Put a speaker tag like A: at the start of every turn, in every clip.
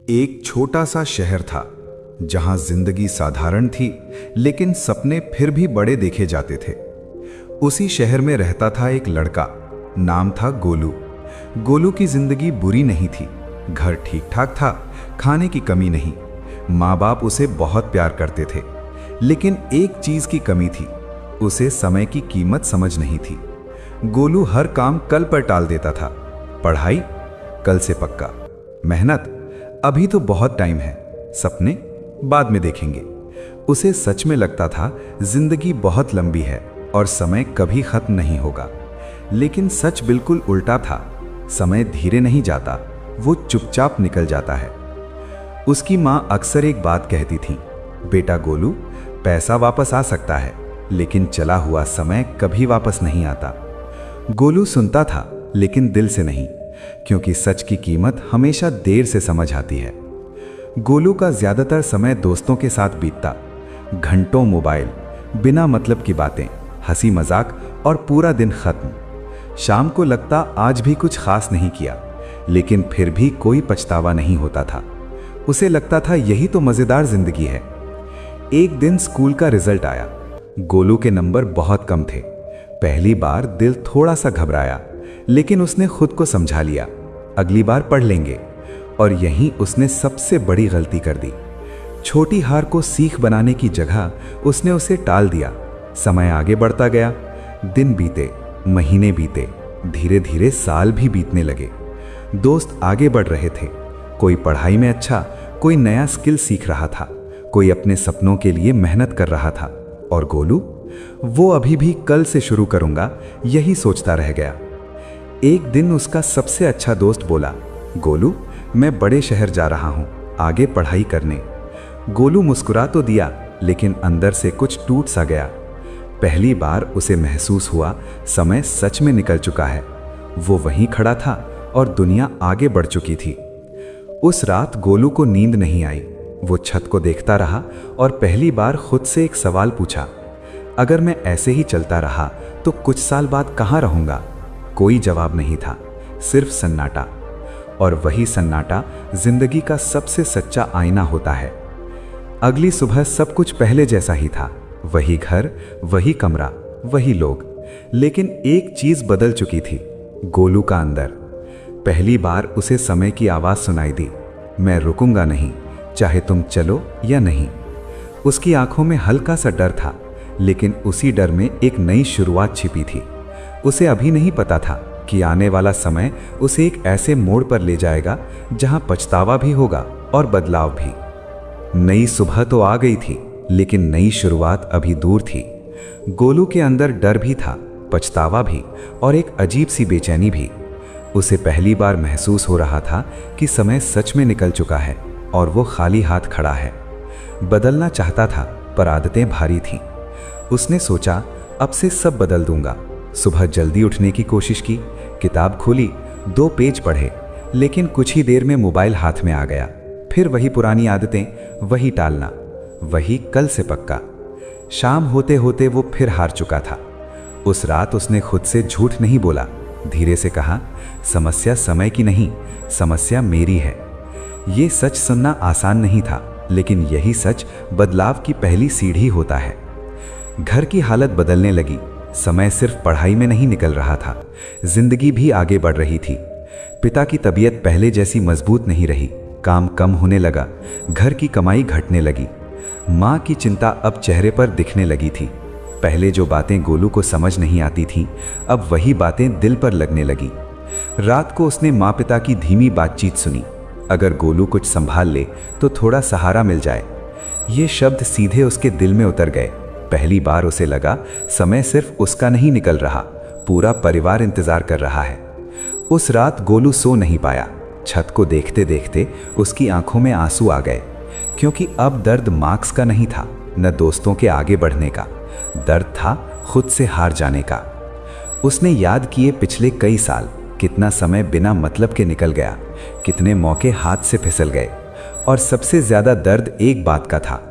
A: एक छोटा सा शहर था जहां जिंदगी साधारण थी, लेकिन सपने फिर भी बड़े देखे जाते थे। उसी शहर में रहता था एक लड़का, नाम था गोलू। गोलू की जिंदगी बुरी नहीं थी, घर ठीक ठाक था, खाने की कमी नहीं, माँ बाप उसे बहुत प्यार करते थे। लेकिन एक चीज की कमी थी, उसे समय की कीमत समझ नहीं थी। गोलू हर काम कल पर टाल देता था। पढ़ाई कल से पक्का, मेहनत अभी तो बहुत टाइम है, सपने बाद में देखेंगे। उसे सच में लगता था जिंदगी बहुत लंबी है और समय कभी खत्म नहीं होगा। लेकिन सच बिल्कुल उल्टा था। समय धीरे नहीं जाता, वो चुपचाप निकल जाता है। उसकी माँ अक्सर एक बात कहती थी, बेटा गोलू, पैसा वापस आ सकता है, लेकिन चला हुआ समय कभी वापस नहीं आता। गोलू सुनता था, लेकिन दिल से नहीं, क्योंकि सच की कीमत हमेशा देर से समझ आती है। गोलू का ज्यादातर समय दोस्तों के साथ बीतता। घंटों मोबाइल, बिना मतलब की बातें, हंसी मजाक और पूरा दिन खत्म। शाम को लगता आज भी कुछ खास नहीं किया, लेकिन फिर भी कोई पछतावा नहीं होता था। उसे लगता था यही तो मजेदार जिंदगी है। एक दिन स्कूल का रिजल्ट आया। गोलू के नंबर बहुत कम थे। पहली बार दिल थोड़ा सा घबराया, लेकिन उसने खुद को समझा लिया, अगली बार पढ़ लेंगे। और यहीं उसने सबसे बड़ी गलती कर दी। छोटी हार को सीख बनाने की जगह उसने उसे टाल दिया। समय आगे बढ़ता गया, दिन बीते, महीने बीते, धीरे धीरे साल भी बीतने लगे। दोस्त आगे बढ़ रहे थे, कोई पढ़ाई में अच्छा, कोई नया स्किल सीख रहा था, कोई अपने सपनों के लिए मेहनत कर रहा था। और गोलू, वो अभी भी कल से शुरू करूंगा यही सोचता रह गया। एक दिन उसका सबसे अच्छा दोस्त बोला, गोलू, मैं बड़े शहर जा रहा हूं, आगे पढ़ाई करने। गोलू मुस्कुरा तो दिया, लेकिन अंदर से कुछ टूट सा गया। पहली बार उसे महसूस हुआ समय सच में निकल चुका है। वो वहीं खड़ा था और दुनिया आगे बढ़ चुकी थी। उस रात गोलू को नींद नहीं आई। वो छत को देखता रहा और पहली बार खुद से एक सवाल पूछा, अगर मैं ऐसे ही चलता रहा तो कुछ साल बाद कहाँ रहूंगा? कोई जवाब नहीं था, सिर्फ सन्नाटा। और वही सन्नाटा जिंदगी का सबसे सच्चा आईना होता है। अगली सुबह सब कुछ पहले जैसा ही था, वही घर, वही कमरा, वही लोग। लेकिन एक चीज बदल चुकी थी, गोलू का अंदर। पहली बार उसे समय की आवाज सुनाई दी, मैं रुकूंगा नहीं, चाहे तुम चलो या नहीं। उसकी आंखों में हल्का सा डर था, लेकिन उसी डर में एक नई शुरुआत छिपी थी। उसे अभी नहीं पता था कि आने वाला समय उसे एक ऐसे मोड़ पर ले जाएगा जहां पछतावा भी होगा और बदलाव भी। नई सुबह तो आ गई थी, लेकिन नई शुरुआत अभी दूर थी। गोलू के अंदर डर भी था, पछतावा भी, और एक अजीब सी बेचैनी भी। उसे पहली बार महसूस हो रहा था कि समय सच में निकल चुका है और वो खाली हाथ खड़ा है। बदलना चाहता था, पर आदतें भारी थीं। उसने सोचा, अब से सब बदल दूंगा। सुबह जल्दी उठने की कोशिश की, किताब खोली, 2 पेज पढ़े, लेकिन कुछ ही देर में मोबाइल हाथ में आ गया। फिर वही पुरानी आदतें, वही टालना, वही कल से पक्का। शाम होते होते वो फिर हार चुका था। उस रात उसने खुद से झूठ नहीं बोला, धीरे से कहा, समस्या समय की नहीं, समस्या मेरी है। ये सच सुनना आसान नहीं था, लेकिन यही सच बदलाव की पहली सीढ़ी होता है। घर की हालत बदलने लगी। समय सिर्फ पढ़ाई में नहीं निकल रहा था, जिंदगी भी आगे बढ़ रही थी। पिता की तबीयत पहले जैसी मजबूत नहीं रही, काम कम होने लगा, घर की कमाई घटने लगी। माँ की चिंता अब चेहरे पर दिखने लगी थी। पहले जो बातें गोलू को समझ नहीं आती थीं, अब वही बातें दिल पर लगने लगी। रात को उसने माँ पिता की धीमी बातचीत सुनी, अगर गोलू कुछ संभाल ले तो थोड़ा सहारा मिल जाए। ये शब्द सीधे उसके दिल में उतर गए। पहली बार उसे लगा समय सिर्फ उसका नहीं निकल रहा, पूरा परिवार इंतजार कर रहा है। उस रात गोलू सो नहीं पाया। छत को देखते देखते उसकी आंखों में आंसू आ गए, क्योंकि अब दर्द मार्क्स का नहीं था, न दोस्तों के आगे बढ़ने का। दर्द था खुद से हार जाने का। उसने याद किए पिछले कई साल, कितना समय बिना मतलब के निकल गया, कितने मौके हाथ से फिसल गए। और सबसे ज्यादा दर्द एक बात का था,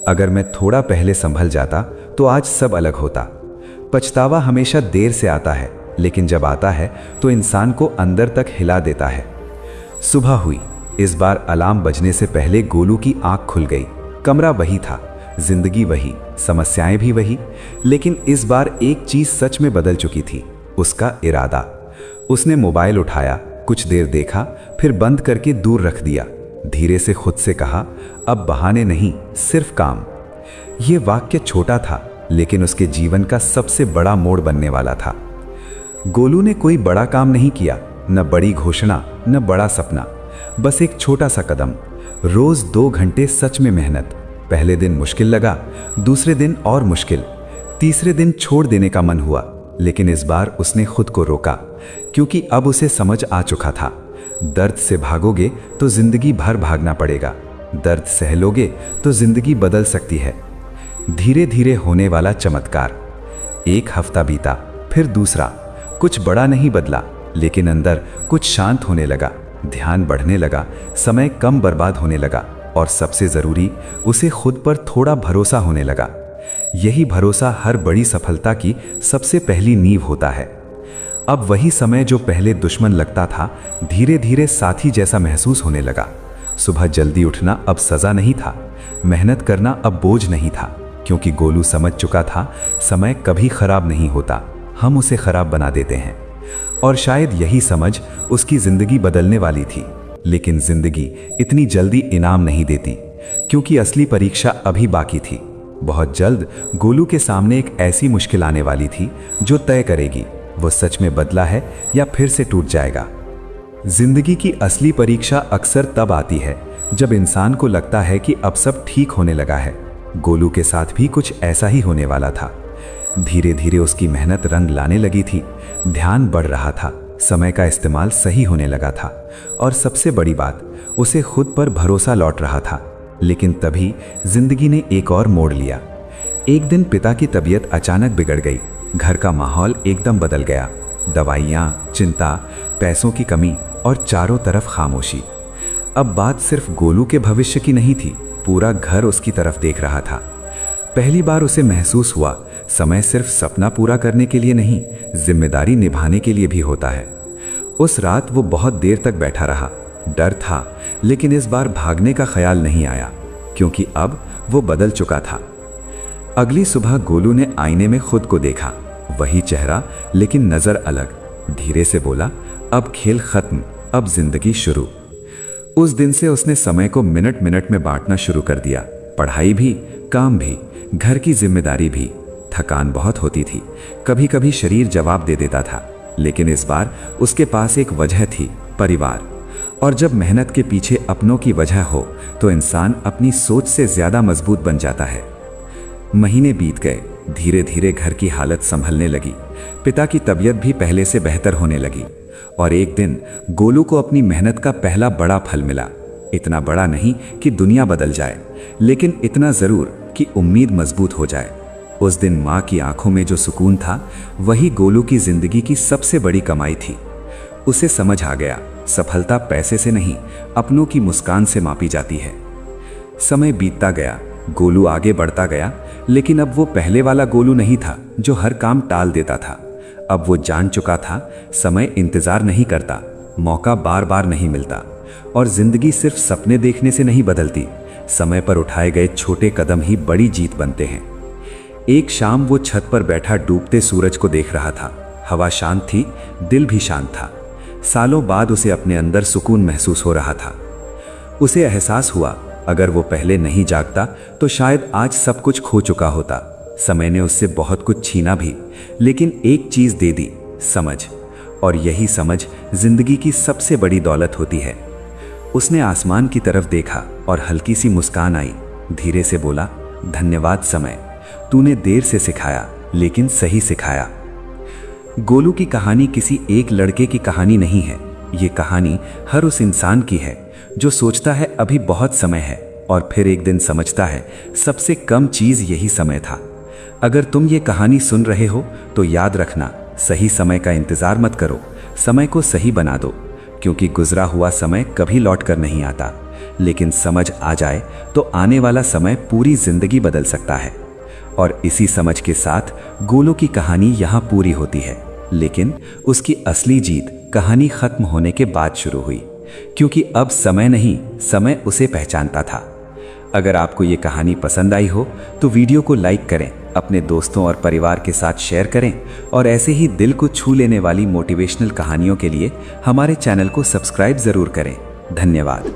A: अगर मैं थोड़ा पहले संभल जाता तो आज सब अलग होता। पछतावा हमेशा देर से आता है, लेकिन जब आता है तो इंसान को अंदर तक हिला देता है। सुबह हुई, इस बार अलार्म बजने से पहले गोलू की आंख खुल गई। कमरा वही था, जिंदगी वही, समस्याएं भी वही, लेकिन इस बार एक चीज सच में बदल चुकी थी, उसका इरादा। उसने मोबाइल उठाया, कुछ देर देखा, फिर बंद करके दूर रख दिया। धीरे से खुद से कहा, अब बहाने नहीं, सिर्फ काम। यह वाक्य छोटा था, लेकिन उसके जीवन का सबसे बड़ा मोड़ बनने वाला था। गोलू ने कोई बड़ा काम नहीं किया, न बड़ी घोषणा, न बड़ा सपना, बस एक छोटा सा कदम। रोज 2 घंटे सच में मेहनत। पहले दिन मुश्किल लगा, दूसरे दिन और मुश्किल, तीसरे दिन छोड़ देने का मन हुआ, लेकिन इस बार उसने खुद को रोका, क्योंकि अब उसे समझ आ चुका था, दर्द से भागोगे तो जिंदगी भर भागना पड़ेगा, दर्द सह लोगे तो जिंदगी बदल सकती है। धीरे धीरे होने वाला चमत्कार। 1 हफ्ता बीता, फिर दूसरा। कुछ बड़ा नहीं बदला, लेकिन अंदर कुछ शांत होने लगा, ध्यान बढ़ने लगा, समय कम बर्बाद होने लगा, और सबसे जरूरी, उसे खुद पर थोड़ा भरोसा होने लगा। यही भरोसा हर बड़ी सफलता की सबसे पहली नींव होता है। अब वही समय जो पहले दुश्मन लगता था, धीरे धीरे साथी जैसा महसूस होने लगा। सुबह जल्दी उठना अब सजा नहीं था, मेहनत करना अब बोझ नहीं था, क्योंकि गोलू समझ चुका था, समय कभी खराब नहीं होता, हम उसे खराब बना देते हैं। और शायद यही समझ उसकी जिंदगी बदलने वाली थी। लेकिन जिंदगी इतनी जल्दी इनाम नहीं देती, क्योंकि असली परीक्षा अभी बाकी थी। बहुत जल्द गोलू के सामने एक ऐसी मुश्किल आने वाली थी जो तय करेगी वो सच में बदला है या फिर से टूट जाएगा। जिंदगी की असली परीक्षा अक्सर तब आती है जब इंसान को लगता है कि अब सब ठीक होने लगा है। गोलू के साथ भी कुछ ऐसा ही होने वाला था। धीरे धीरे उसकी मेहनत रंग लाने लगी थी, ध्यान बढ़ रहा था, समय का इस्तेमाल सही होने लगा था, और सबसे बड़ी बात, उसे खुद पर भरोसा लौट रहा था। लेकिन तभी जिंदगी ने एक और मोड़ लिया। एक दिन पिता की तबीयत अचानक बिगड़ गई। घर का माहौल एकदम बदल गया। दवाइयाँ, चिंता, पैसों की कमी और चारों तरफ खामोशी। अब बात सिर्फ गोलू के भविष्य की नहीं थी, पूरा घर उसकी तरफ देख रहा था। पहली बार उसे महसूस हुआ, समय सिर्फ सपना पूरा करने के लिए नहीं, जिम्मेदारी निभाने के लिए भी होता है। उस रात वो बहुत देर तक बैठा रहा। डर था, लेकिन इस बार भागने का ख्याल नहीं आया, क्योंकि अब वो बदल चुका था। अगली सुबह गोलू ने आईने में खुद को देखा, वही चेहरा, लेकिन नजर अलग। धीरे से बोला, अब खेल खत्म, अब जिंदगी शुरू। उस दिन से उसने समय को मिनट मिनट में बांटना शुरू कर दिया। पढ़ाई भी, काम भी, घर की जिम्मेदारी भी। थकान बहुत होती थी, कभी कभी शरीर जवाब दे देता था, लेकिन इस बार उसके पास एक वजह थी, परिवार। और जब मेहनत के पीछे अपनों की वजह हो तो इंसान अपनी सोच से ज्यादा मजबूत बन जाता है। महीने बीत गए, धीरे धीरे घर की हालत संभलने लगी। पिता की तबीयत भी पहले से बेहतर होने लगी, और एक दिन गोलू को अपनी मेहनत का पहला बड़ा फल मिला। इतना बड़ा नहीं कि दुनिया बदल जाए, लेकिन इतना जरूर कि उम्मीद मजबूत हो जाए। उस दिन माँ की आंखों में जो सुकून था, वही गोलू की जिंदगी की सबसे बड़ी कमाई थी। उसे समझ आ गया, सफलता पैसे से नहीं, अपनों की मुस्कान से मापी जाती है। समय बीतता गया, गोलू आगे बढ़ता गया, लेकिन अब वो पहले वाला गोलू नहीं था जो हर काम टाल देता था। अब वो जान चुका था, समय इंतजार नहीं करता, मौका बार बार नहीं मिलता, और जिंदगी सिर्फ सपने देखने से नहीं बदलती, समय पर उठाए गए छोटे कदम ही बड़ी जीत बनते हैं। एक शाम वो छत पर बैठा डूबते सूरज को देख रहा था। हवा शांत थी, दिल भी शांत था। सालों बाद उसे अपने अंदर सुकून महसूस हो रहा था। उसे एहसास हुआ, अगर वो पहले नहीं जागता तो शायद आज सब कुछ खो चुका होता। समय ने उससे बहुत कुछ छीना भी, लेकिन एक चीज दे दी, समझ। और यही समझ जिंदगी की सबसे बड़ी दौलत होती है। उसने आसमान की तरफ देखा और हल्की सी मुस्कान आई। धीरे से बोला, धन्यवाद समय, तूने देर से सिखाया लेकिन सही सिखाया। गोलू की कहानी किसी एक लड़के की कहानी नहीं है, ये कहानी हर उस इंसान की है जो सोचता है अभी बहुत समय है, और फिर एक दिन समझता है सबसे कम चीज यही समय था। अगर तुम ये कहानी सुन रहे हो तो याद रखना, सही समय का इंतजार मत करो, समय को सही बना दो, क्योंकि गुजरा हुआ समय कभी लौट कर नहीं आता, लेकिन समझ आ जाए तो आने वाला समय पूरी जिंदगी बदल सकता है। और इसी समझ के साथ गोलू की कहानी यहाँ पूरी होती है, लेकिन उसकी असली जीत कहानी खत्म होने के बाद शुरू हुई।
B: क्योंकि अब समय नहीं, समय उसे पहचानता था। अगर आपको ये कहानी पसंद आई हो तो वीडियो को लाइक करें, अपने दोस्तों और परिवार के साथ शेयर करें और ऐसे ही दिल को छू लेने वाली मोटिवेशनल कहानियों के लिए हमारे चैनल को सब्सक्राइब जरूर करें। धन्यवाद।